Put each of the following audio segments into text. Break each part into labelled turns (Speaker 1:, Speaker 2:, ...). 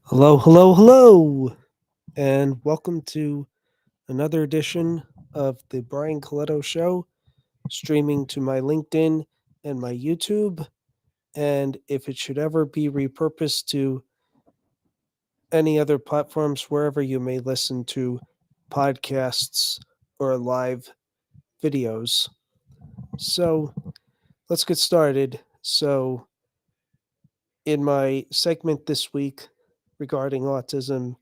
Speaker 1: Hello, hello, hello, and welcome to another edition of the Brian Colletto Show, streaming to my LinkedIn and my YouTube. And if it should ever be repurposed to any other platforms, wherever you may listen to podcasts or live videos. So let's get started. So, in my segment this week regarding autism,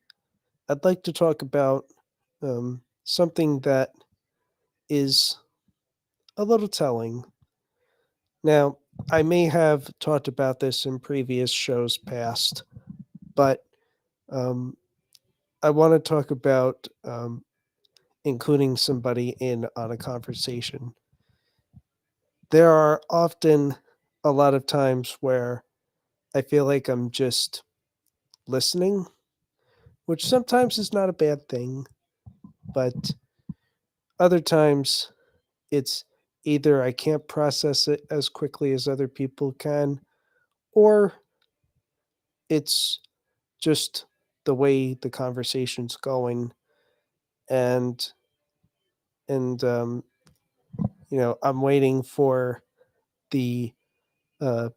Speaker 1: I'd like to talk about something that is a little telling. Now, I may have talked about this in previous shows past, but um, I want to talk about including somebody in on a conversation. There are often a lot of times where I feel like I'm just listening, which sometimes is not a bad thing, but other times it's either I can't process it as quickly as other people can, or it's just the way the conversation's going, and and I'm waiting for the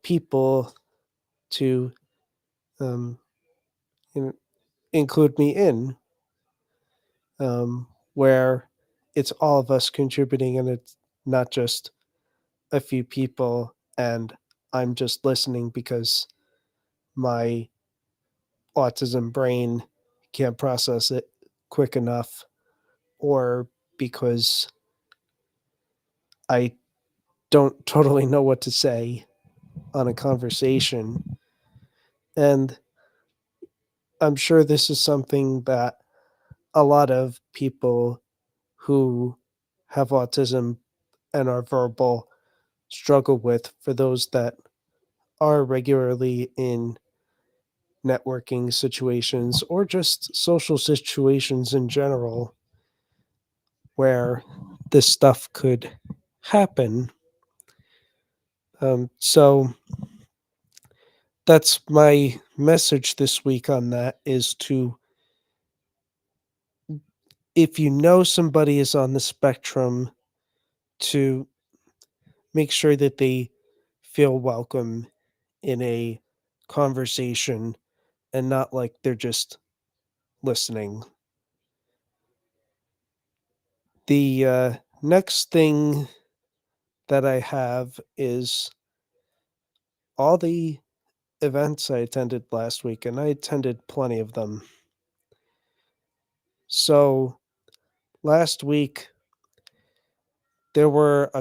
Speaker 1: people to um, in, include me in, where it's all of us contributing, and it's not just a few people, and I'm just listening because my autism brain can't process it quick enough, or because I don't totally know what to say on a conversation. And I'm sure this is something that a lot of people who have autism and are verbal struggle with, for those that are regularly in networking situations or just social situations in general where this stuff could happen. So that's my message this week on that, is to, if you know somebody is on the spectrum, to make sure that they feel welcome in a conversation and not like they're just listening. The next thing that I have is all the events I attended last week, and I attended plenty of them. So last week, there were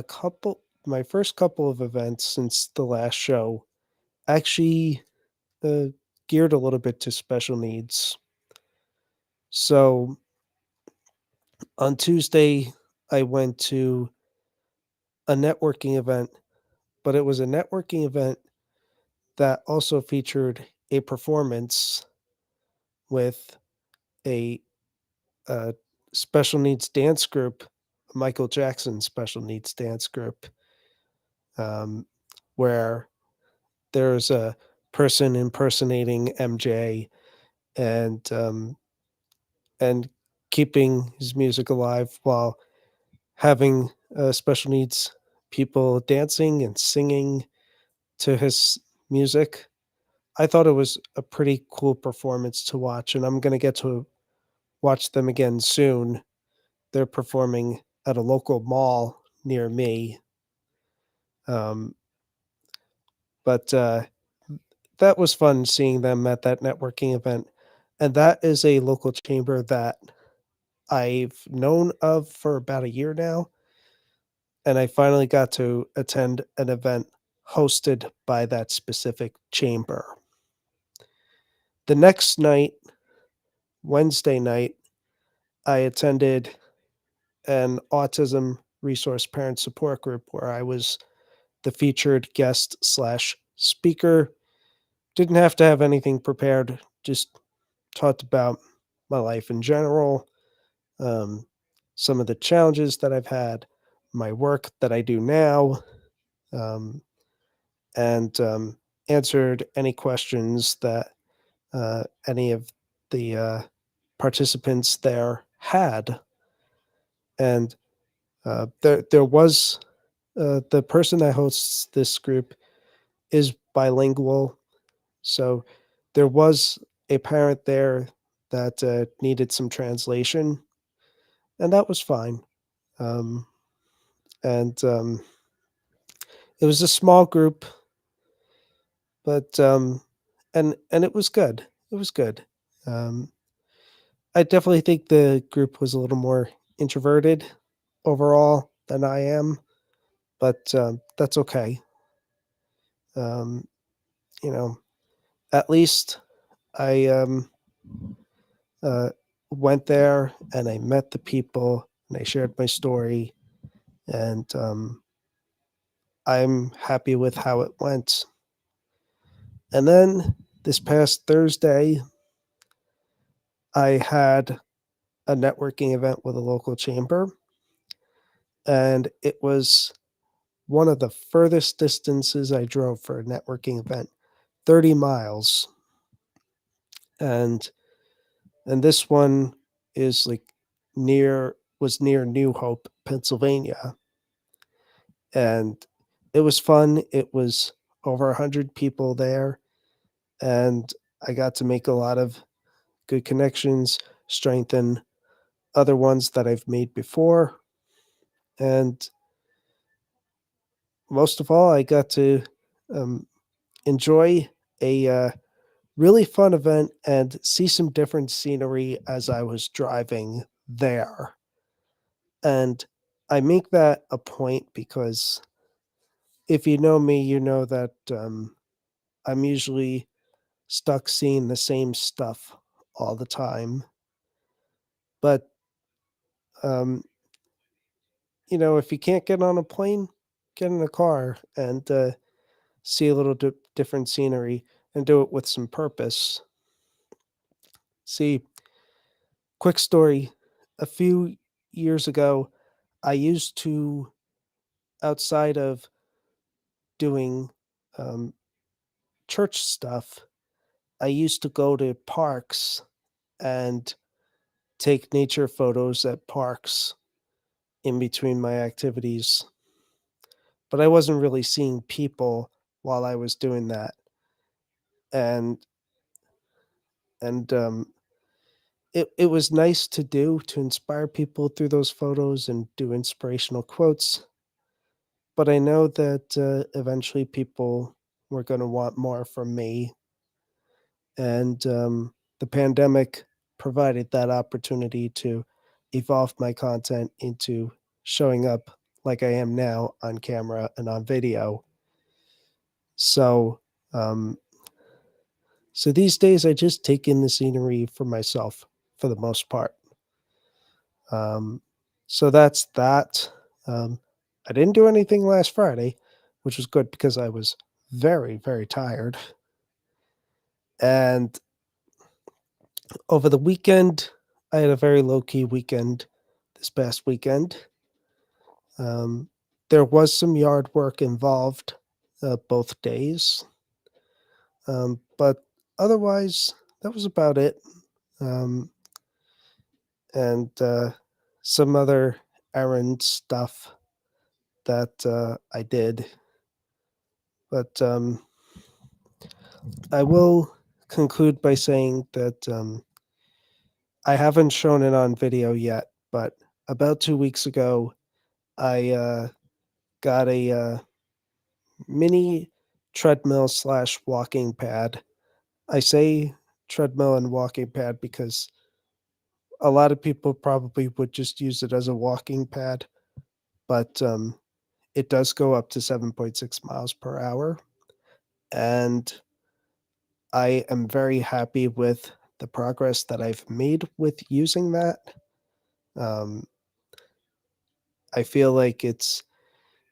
Speaker 1: my first couple of events since the last show actually uh, geared a little bit to special needs. So on Tuesday, I went to a networking event, but it was a networking event that also featured a performance with a, uh special needs dance group, Michael Jackson special needs dance group, um, where there's a person impersonating MJ, and and keeping his music alive while having special needs people dancing and singing to his music. I thought it was a pretty cool performance to watch, and I'm going to get to watch them again soon. They're performing at a local mall near me. Um, but that was fun seeing them at that networking event. And that is a local chamber that I've known of for about a year now. And I finally got to attend an event hosted by that specific chamber. The next night, Wednesday night, I attended an autism resource parent support group where I was the featured guest slash speaker. Didn't have to have anything prepared, just talked about my life in general, um, some of the challenges that I've had, my work that I do now, um, and answered any questions that any of the participants there had. And there was the person that hosts this group is bilingual, so there was a parent there that needed some translation, and that was fine. Um, and It was a small group, but and it was good. It was good. Um, I definitely think the group was a little more introverted overall than I am, but that's okay. Um, you know, at least I uh, went there and I met the people and I shared my story, and I'm happy with how it went. And then this past Thursday, I had a networking event with a local chamber, and it was one of the furthest distances I drove for a networking event, 30 miles. And this one is like was near New Hope, Pennsylvania. And it was fun. It was over 100 people there, and I got to make a lot of good connections, strengthen other ones that I've made before, and most of all, I got to um, enjoy a really fun event and see some different scenery as I was driving there. And I make that a point because if you know me, you know that I'm usually stuck seeing the same stuff all the time. But, um, if you can't get on a plane, get in a car and see a little different scenery and do it with some purpose. See, quick story, a few years ago, I used to, outside of doing um, church stuff, I used to go to parks and take nature photos at parks in between my activities. But I wasn't really seeing people while I was doing that. And and it was nice to do to inspire people through those photos and do inspirational quotes. But I know that eventually people were going to want more from me, and the pandemic provided that opportunity to evolve my content into showing up like I am now on camera and on video. So, um, so these days I just take in the scenery for myself for the most part. Um, so that's that. I didn't do anything last Friday, which was good because I was very, very tired. And over the weekend, I had a very low key weekend this past weekend. Um, there was some yard work involved both days, but otherwise, that was about it. Um, and some other errand stuff that I did. But I will conclude by saying that I haven't shown it on video yet, but about 2 weeks ago, I got a mini treadmill slash walking pad. I say treadmill and walking pad because a lot of people probably would just use it as a walking pad, but it does go up to 7.6 miles per hour. And I am very happy with the progress that I've made with using that. Um, I feel like it's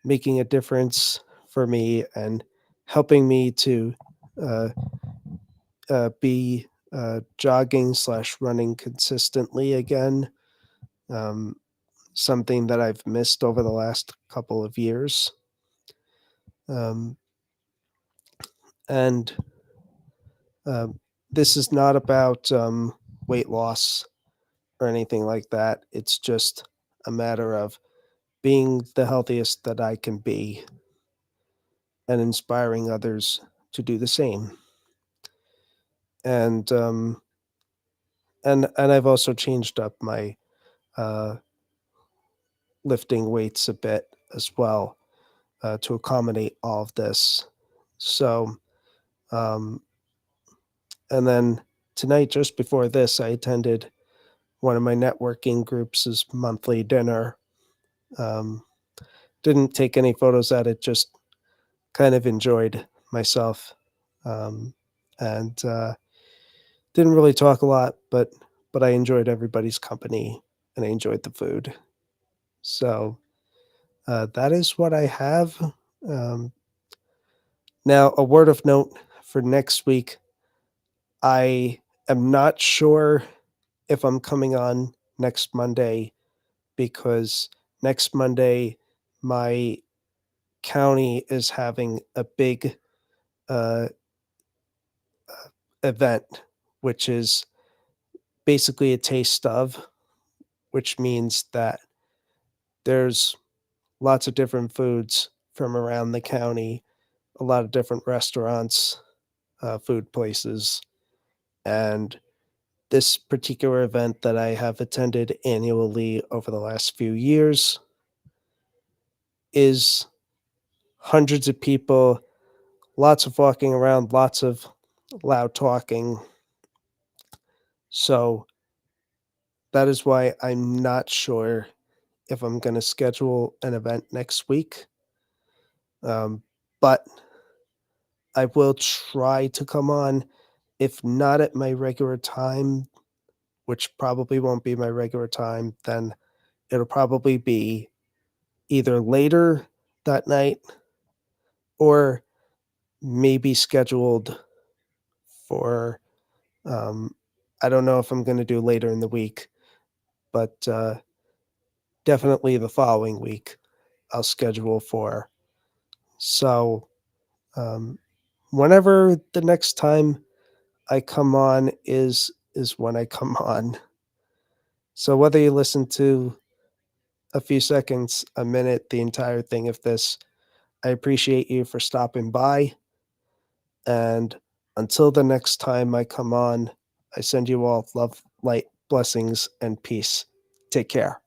Speaker 1: making a difference for me and helping me to uh, be jogging slash running consistently again. Um, Something that I've missed over the last couple of years. Um, and this is not about weight loss or anything like that. It's just a matter of being the healthiest that I can be and inspiring others to do the same. And and I've also changed up my uh, lifting weights a bit as well to accommodate all of this. So, um, and then tonight, just before this, I attended one of my networking groups' monthly dinner. Um, didn't take any photos at it, just kind of enjoyed myself, um, and didn't really talk a lot, but I enjoyed everybody's company and I enjoyed the food. So that is what I have. Um, Now, a word of note for next week. I am not sure if I'm coming on next Monday because next Monday my county is having a big uh, event, which is basically a taste of, which means that there's lots of different foods from around the county, a lot of different restaurants, food places, and this particular event that I have attended annually over the last few years is hundreds of people, lots of walking around, lots of loud talking. So that is why I'm not sure if I'm going to schedule an event next week. But I will try to come on, if not at my regular time, which probably won't be my regular time, then it'll probably be either later that night or maybe scheduled for, um, I don't know if I'm going to do later in the week, but definitely the following week I'll schedule for. So, um, whenever the next time I come on is when I come on. So whether you listen to a few seconds, a minute, the entire thing of this, I appreciate you for stopping by. And until the next time I come on, I send you all love, light, blessings, and peace. Take care.